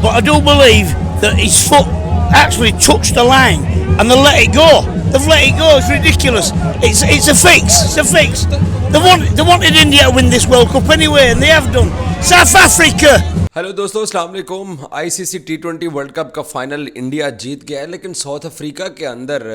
but I do believe that his foot actually touched the line and they let it go. They've let it go. It's ridiculous. It's a fix. It's a fix. They wanted India to win this World Cup anyway, and they have done. South Africa. Hello दोस्तों, अस्सलाम वालेकुम। ICC टी20 world cup का final India जीत गया है, लेकिन south Africa के अंदर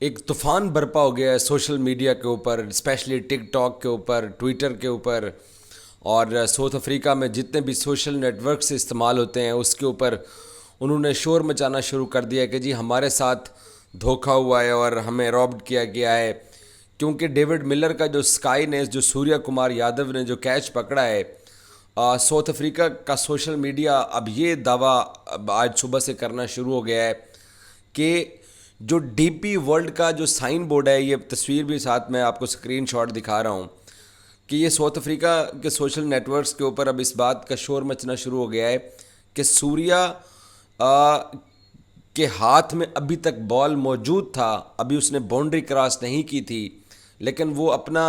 एक तूफ़ान बरपा हो गया है सोशल मीडिया के ऊपर, स्पेशली टिकटॉक के ऊपर, ट्विटर के ऊपर, और साउथ अफ्रीका में जितने भी सोशल नेटवर्क्स इस्तेमाल होते हैं उसके ऊपर उन्होंने शोर मचाना शुरू कर दिया कि जी हमारे साथ धोखा हुआ है और हमें रॉब्ड किया गया है, क्योंकि डेविड मिलर का जो स्काई ने, जो सूर्य कुमार यादव ने जो कैच पकड़ा है, साउथ अफ्रीका का सोशल मीडिया अब ये दावा आज सुबह से करना शुरू हो गया है कि जो डीपी वर्ल्ड का जो साइन बोर्ड है, ये तस्वीर भी साथ में आपको स्क्रीनशॉट दिखा रहा हूँ, कि ये साउथ अफ्रीका के सोशल नेटवर्क्स के ऊपर अब इस बात का शोर मचना शुरू हो गया है कि सूर्या के हाथ में अभी तक बॉल मौजूद था, अभी उसने बाउंड्री क्रॉस नहीं की थी, लेकिन वो अपना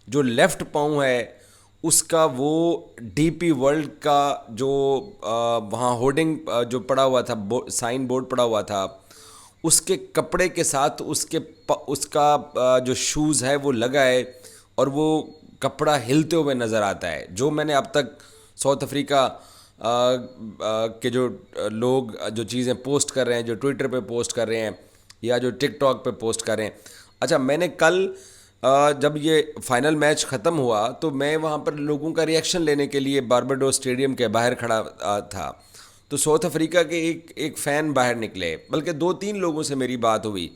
जो लेफ़्ट पाँव है उसका वो डीपी वर्ल्ड का जो वहाँ होर्डिंग जो पड़ा हुआ था, साइन बोर्ड पड़ा हुआ था, उसके कपड़े के साथ उसका जो शूज़ है वो लगा है और वो कपड़ा हिलते हुए नज़र आता है। जो मैंने अब तक साउथ अफ्रीका के जो लोग जो चीज़ें पोस्ट कर रहे हैं, जो ट्विटर पे पोस्ट कर रहे हैं या जो टिकटॉक पे पोस्ट कर रहे हैं। अच्छा, मैंने कल जब ये फाइनल मैच ख़त्म हुआ तो मैं वहाँ पर लोगों का रिएक्शन लेने के लिए बारबाडोस स्टेडियम के बाहर खड़ा था, तो साउथ अफ्रीका के एक फ़ैन बाहर निकले, बल्कि 2-3 लोगों से मेरी बात हुई।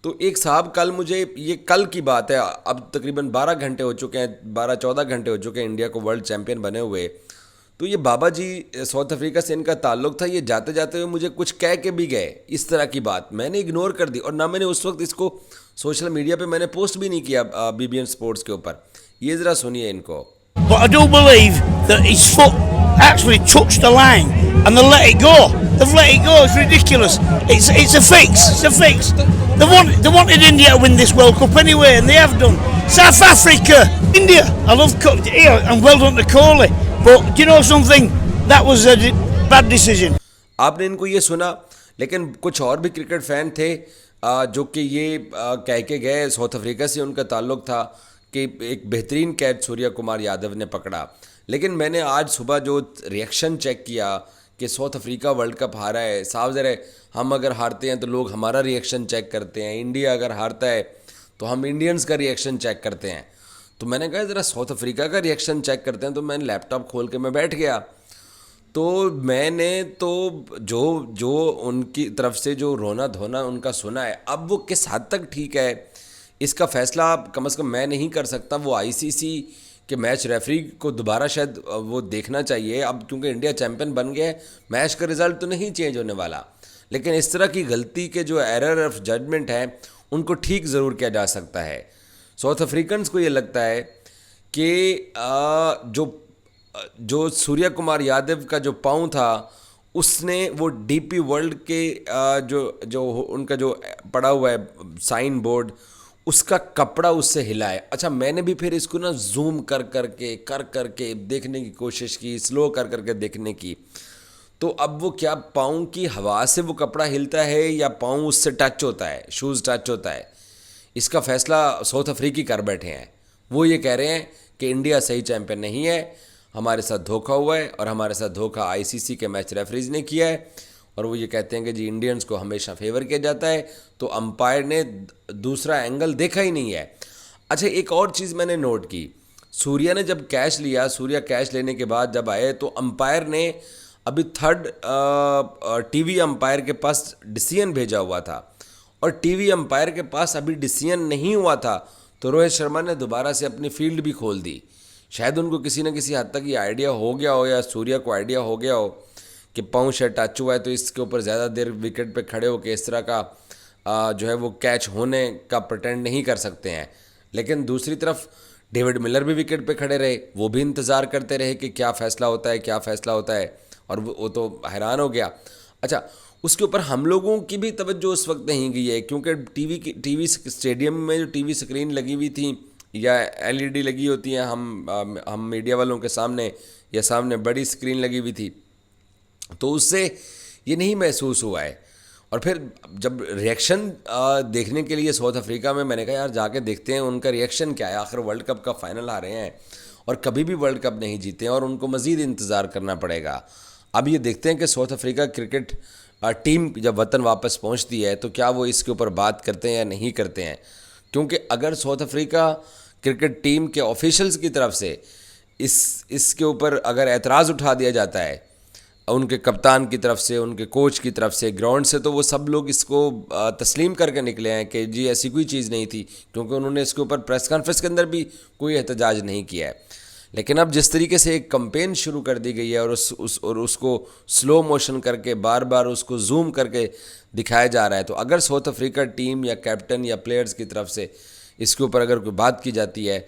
तो एक साहब कल मुझे, ये कल की बात है, अब तकरीबन 12 घंटे हो चुके हैं, 12-14 घंटे हो चुके हैं इंडिया को वर्ल्ड चैम्पियन बने हुए। तो ये बाबा जी साउथ अफ्रीका से इनका ताल्लुक़ था, ये जाते जाते हुए मुझे कुछ कह के भी गए। इस तरह की बात मैंने इग्नोर कर दी और ना मैंने उस वक्त इसको सोशल मीडिया पे मैंने पोस्ट भी नहीं किया बीबीएन स्पोर्ट्स के ऊपर। ये ज़रा सुनिए इनको। But I do believe that his foot actually touched the line and they let it go. They've let it go. It's ridiculous. It's a fix. It's a fix. They wanted India to win this World Cup anyway, and they have done. South Africa, India. I love here and well done to Kohli. But do you know something? That was a bad decision. आपने इनको ये सुना, लेकिन कुछ और भी cricket fan थे जो कि ये कह के गए, साउथ अफ्रीका से उनका ताल्लुक़ था कि एक बेहतरीन कैच सूर्य कुमार यादव ने पकड़ा। लेकिन मैंने आज सुबह जो रिएक्शन चेक किया कि साउथ अफ्रीका वर्ल्ड कप हारा है, साफ ज़रा हम अगर हारते हैं तो लोग हमारा रिएक्शन चेक करते हैं, इंडिया अगर हारता है तो हम इंडियंस का रिएक्शन चेक करते हैं। तो मैंने कहा ज़रा साउथ अफ्रीका का रिएक्शन चेक करते हैं, तो मैंने लैपटॉप खोल के मैं बैठ गया। तो मैंने तो जो उनकी तरफ से जो रोना धोना उनका सुना है, अब वो किस हद तक ठीक है इसका फ़ैसला कम से कम मैं नहीं कर सकता, वो आईसीसी के मैच रेफरी को दोबारा शायद वो देखना चाहिए। अब क्योंकि इंडिया चैम्पियन बन गया है, मैच का रिज़ल्ट तो नहीं चेंज होने वाला, लेकिन इस तरह की गलती के जो एरर ऑफ जजमेंट है उनको ठीक ज़रूर किया जा सकता है। साउथ अफ्रीकन्स को ये लगता है कि जो सूर्य कुमार यादव का जो पाँव था उसने वो डीपी वर्ल्ड के जो उनका जो पड़ा हुआ है साइन बोर्ड, उसका कपड़ा उससे हिला है। अच्छा, मैंने भी फिर इसको ना जूम कर करके देखने की कोशिश की, स्लो कर करके देखने की। तो अब वो क्या पाँव की हवा से वो कपड़ा हिलता है या पाँव उससे टच होता है, शूज़ टच होता है, इसका फ़ैसला साउथ अफ्रीकी कर बैठे हैं। वो ये कह रहे हैं कि इंडिया सही चैम्पियन नहीं है, हमारे साथ धोखा हुआ है और हमारे साथ धोखा आईसीसी के मैच रेफरीज ने किया है। और वो ये कहते हैं कि जी इंडियंस को हमेशा फेवर किया जाता है, तो अंपायर ने दूसरा एंगल देखा ही नहीं है। अच्छा, एक और चीज़ मैंने नोट की, सूर्या ने जब कैच लिया, सूर्या कैच लेने के बाद जब आए तो अंपायर ने अभी थर्ड टीवी अंपायर के पास डिसीजन भेजा हुआ था, और टीवी अंपायर के पास अभी डिसीजन नहीं हुआ था, तो रोहित शर्मा ने दोबारा से अपनी फील्ड भी खोल दी। शायद उनको किसी न किसी हद तक ये आइडिया हो गया हो, या सूर्या को आइडिया हो गया हो कि पाँव से टच हुआ है, तो इसके ऊपर ज़्यादा देर विकेट पे खड़े हो के इस तरह का जो है वो कैच होने का प्रटेंड नहीं कर सकते हैं। लेकिन दूसरी तरफ डेविड मिलर भी विकेट पे खड़े रहे, वो भी इंतज़ार करते रहे कि क्या फ़ैसला होता है, क्या फ़ैसला होता है, और वो तो हैरान हो गया। अच्छा, उसके ऊपर हम लोगों की भी तवज्जो उस वक्त नहीं गई है, क्योंकि टीवी स्टेडियम में जो टीवी स्क्रीन लगी हुई थी या एलईडी लगी होती हैं हम मीडिया वालों के सामने, या सामने बड़ी स्क्रीन लगी हुई थी, तो उससे ये नहीं महसूस हुआ है। और फिर जब रिएक्शन देखने के लिए साउथ अफ्रीका में, मैंने कहा यार जाके देखते हैं उनका रिएक्शन क्या है, आखिर वर्ल्ड कप का फाइनल आ रहे हैं और कभी भी वर्ल्ड कप नहीं जीते हैं और उनको मज़ीद इंतज़ार करना पड़ेगा। अब ये देखते हैं कि साउथ अफ्रीका क्रिकेट टीम जब वतन वापस पहुंचती है तो क्या वो इसके ऊपर बात करते हैं या नहीं करते हैं, क्योंकि अगर साउथ अफ्रीका क्रिकेट टीम के ऑफिशियल्स की तरफ से इसके ऊपर अगर एतराज़ उठा दिया जाता है उनके कप्तान की तरफ से, उनके कोच की तरफ से, ग्राउंड से, तो वो सब लोग इसको तस्लीम करके निकले हैं कि जी ऐसी कोई चीज़ नहीं थी, क्योंकि उन्होंने इसके ऊपर प्रेस कॉन्फ्रेंस के अंदर भी कोई एहतजाज नहीं किया है। लेकिन अब जिस तरीके से एक कंपेन शुरू कर दी गई है और उसको स्लो मोशन करके बार बार उसको जूम करके दिखाया जा रहा है, तो अगर साउथ अफ्रीका टीम या कैप्टन या प्लेयर्स की तरफ से इसके ऊपर अगर कोई बात की जाती है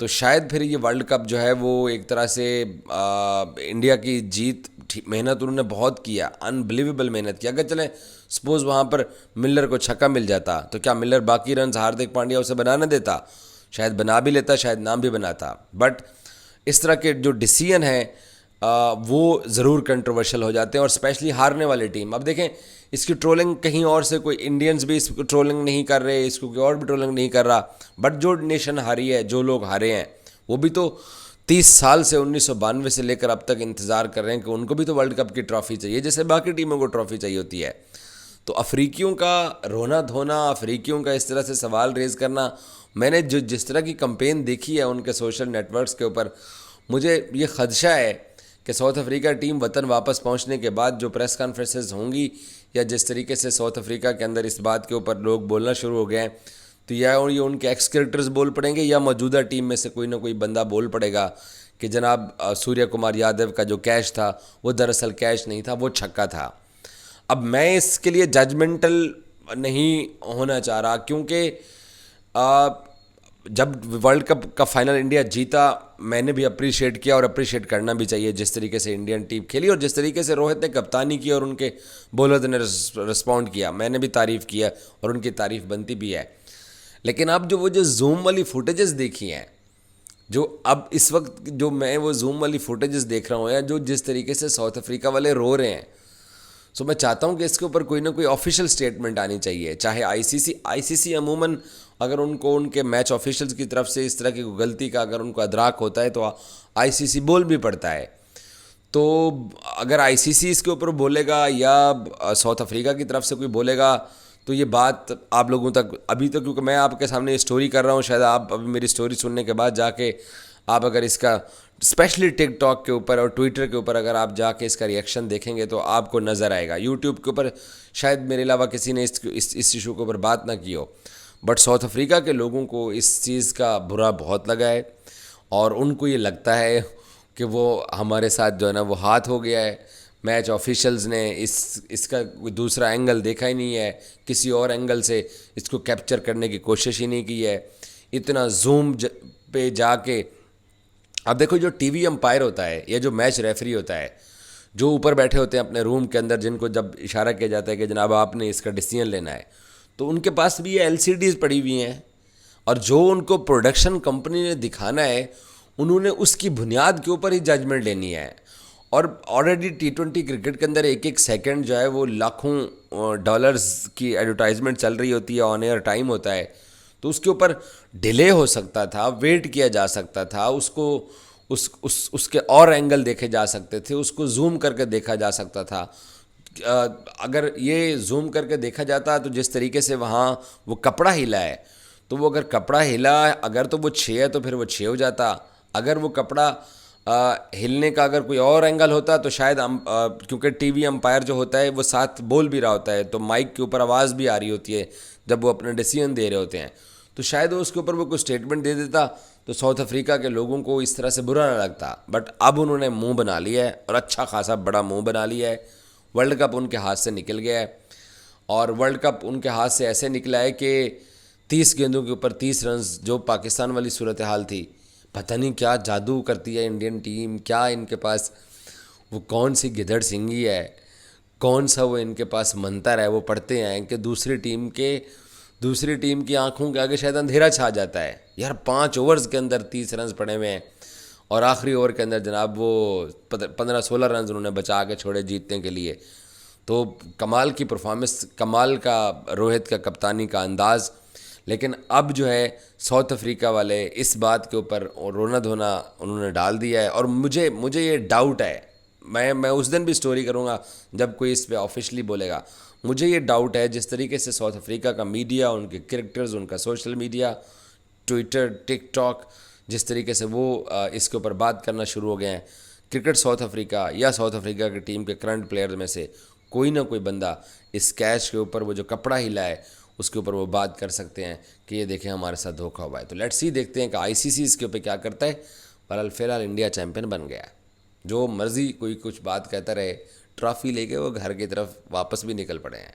तो शायद फिर ये वर्ल्ड कप जो है वो एक तरह से इंडिया की जीत, मेहनत उन्होंने बहुत किया, अनबिलीवेबल मेहनत की। अगर चलें सपोज़ वहाँ पर मिलर को छक्का मिल जाता तो क्या मिलर बाकी रन हार्दिक पांड्या उसे बना न देता? शायद बना भी लेता, शायद नाम भी बनाता। बट इस तरह के जो डिसीजन हैं वो ज़रूर कंट्रोवर्शियल हो जाते हैं, और स्पेशली हारने वाली टीम। अब देखें इसकी ट्रोलिंग कहीं और से, कोई इंडियंस भी इसको ट्रोलिंग नहीं कर रहे, इसको कोई और भी ट्रोलिंग नहीं कर रहा, बट जो नेशन हारी है, जो लोग हारे हैं, वो भी तो 30 साल से 1992 से लेकर अब तक इंतज़ार कर रहे हैं कि उनको भी तो वर्ल्ड कप की ट्रॉफ़ी चाहिए जैसे बाकी टीमों को ट्रॉफ़ी चाहिए होती है। तो अफ्रीकियों का रोना धोना, अफ्रीकियों का इस तरह से सवाल रेज़ करना, मैंने जो जिस तरह की कंपेन देखी है उनके सोशल नेटवर्क्स के ऊपर, मुझे ये ख़दशा है कि साउथ अफ्रीका टीम वतन वापस पहुंचने के बाद जो प्रेस कॉन्फ्रेंसेस होंगी या जिस तरीके से साउथ अफ्रीका के अंदर इस बात के ऊपर लोग बोलना शुरू हो गए हैं, तो या ये उनके एक्स क्रिकेटर्स बोल पड़ेंगे या मौजूदा टीम में से कोई ना कोई बंदा बोल पड़ेगा कि जनाब सूर्य कुमार यादव का जो कैच था वो दरअसल कैच नहीं था, वो छक्का था। अब मैं इसके लिए जजमेंटल नहीं होना चाह रहा, क्योंकि जब वर्ल्ड कप का फाइनल इंडिया जीता मैंने भी अप्रिशिएट किया और अप्रिशिएट करना भी चाहिए जिस तरीके से इंडियन टीम खेली और जिस तरीके से रोहित ने कप्तानी की और उनके बॉलर ने रिस्पॉन्ड किया, मैंने भी तारीफ़ किया और उनकी तारीफ़ बनती भी है। लेकिन अब वो जो जूम वाली फुटेजेस देखी हैं, जो अब इस वक्त जो मैं वो जूम वाली फुटेजेस देख रहा हूँ या जो जिस तरीके से साउथ अफ्रीका वाले रो रहे हैं, सो मैं चाहता हूँ कि इसके ऊपर कोई ना कोई ऑफिशियल स्टेटमेंट आनी चाहिए। चाहे आईसीसी अमूमन अगर उनको उनके मैच ऑफिशियल्स की तरफ से इस तरह की गलती का अगर उनको अदराक होता है तो आईसीसी बोल भी पड़ता है। तो अगर आईसीसी इसके ऊपर बोलेगा या साउथ अफ्रीका की तरफ से कोई बोलेगा तो ये बात आप लोगों तक अभी तो, क्योंकि मैं आपके सामने ये स्टोरी कर रहा हूँ, शायद आप अभी मेरी स्टोरी सुनने के बाद जाके आप अगर इसका स्पेशली टिकटॉक के ऊपर और ट्विटर के ऊपर अगर आप जाके इसका रिएक्शन देखेंगे तो आपको नज़र आएगा। यूट्यूब के ऊपर शायद मेरे अलावा किसी ने इस इशू के ऊपर बात ना की हो, बट साउथ अफ्रीका के लोगों को इस चीज़ का बुरा बहुत लगा है और उनको ये लगता है कि वो हमारे साथ जो है ना वो हाथ हो गया है। मैच ऑफिशियल्स ने इसका दूसरा एंगल देखा ही नहीं है, किसी और एंगल से इसको कैप्चर करने की कोशिश ही नहीं की है। इतना जूम पे जाके अब देखो जो टीवी अंपायर होता है या जो मैच रेफरी होता है, जो ऊपर बैठे होते हैं अपने रूम के अंदर, जिनको जब इशारा किया जाता है कि जनाब आपने इसका डिसीजन लेना है, तो उनके पास भी ये एलसीडीज़ पड़ी हुई हैं और जो उनको प्रोडक्शन कंपनी ने दिखाना है उन्होंने उसकी बुनियाद के ऊपर ही जजमेंट लेनी है। और ऑलरेडी T20 क्रिकेट के अंदर एक एक सेकंड जो है वो लाखों डॉलर्स की एडवर्टाइजमेंट चल रही होती है, ऑन एयर टाइम होता है, तो उसके ऊपर डिले हो सकता था, वेट किया जा सकता था, उसको उसके और एंगल देखे जा सकते थे, उसको जूम करके देखा जा सकता था। अगर ये जूम करके देखा जाता तो जिस तरीके से वहाँ वो कपड़ा हिला है, तो वो अगर कपड़ा हिला अगर तो वो 6 है तो फिर वो 6 हो जाता। अगर वो कपड़ा हिलने का अगर कोई और एंगल होता तो शायद क्योंकि टीवी अंपायर जो होता है वो साथ बोल भी रहा होता है, तो माइक के ऊपर आवाज़ भी आ रही होती है जब वो अपना डिसीजन दे रहे होते हैं, तो शायद वो उसके ऊपर वो कोई स्टेटमेंट दे देता तो साउथ अफ्रीका के लोगों को इस तरह से बुरा ना लगता। बट अब उन्होंने मुंह बना लिया है और अच्छा खासा बड़ा मुंह बना लिया है। वर्ल्ड कप उनके हाथ से निकल गया है और वर्ल्ड कप उनके हाथ से ऐसे निकला है कि 30 गेंदों के ऊपर 30 रन, जो पाकिस्तान वाली सूरत हाल थी, पता नहीं क्या जादू करती है इंडियन टीम, क्या इनके पास वो कौन सी गिदड़ सिंगी है, कौन सा वो इनके पास मंत्र है, वो पढ़ते हैं कि दूसरी टीम की आंखों के आगे शायद अंधेरा छा जाता है। यार 5 ओवर्स के अंदर 30 रन पड़े हुए हैं और आखिरी ओवर के अंदर जनाब वो 15-16 रन उन्होंने बचा के छोड़े जीतने के लिए। तो कमाल की परफॉर्मेंस, कमाल का रोहित का कप्तानी का अंदाज़। लेकिन अब जो है साउथ अफ्रीका वाले इस बात के ऊपर रोना धोना उन्होंने डाल दिया है। और मुझे ये डाउट है, मैं उस दिन भी स्टोरी करूँगा जब कोई इस पे ऑफिशियली बोलेगा। मुझे ये डाउट है जिस तरीके से साउथ अफ्रीका का मीडिया, उनके क्रिकेटर्स, उनका सोशल मीडिया, ट्विटर, टिकटॉक, जिस तरीके से वो इसके ऊपर बात करना शुरू हो गए हैं, क्रिकेट साउथ अफ्रीका या साउथ अफ्रीका की टीम के करंट प्लेयर में से कोई ना कोई बंदा इस कैच के ऊपर वो जो कपड़ा हिला है उसके ऊपर वो बात कर सकते हैं कि ये देखें हमारे साथ धोखा हुआ है। तो लेट्स सी, देखते हैं कि आईसीसी इसके ऊपर क्या करता है। पर फिलहाल इंडिया चैंपियन बन गया है। जो मर्ज़ी कोई कुछ बात कहता रहे, ट्रॉफी लेके वो घर की तरफ वापस भी निकल पड़े हैं।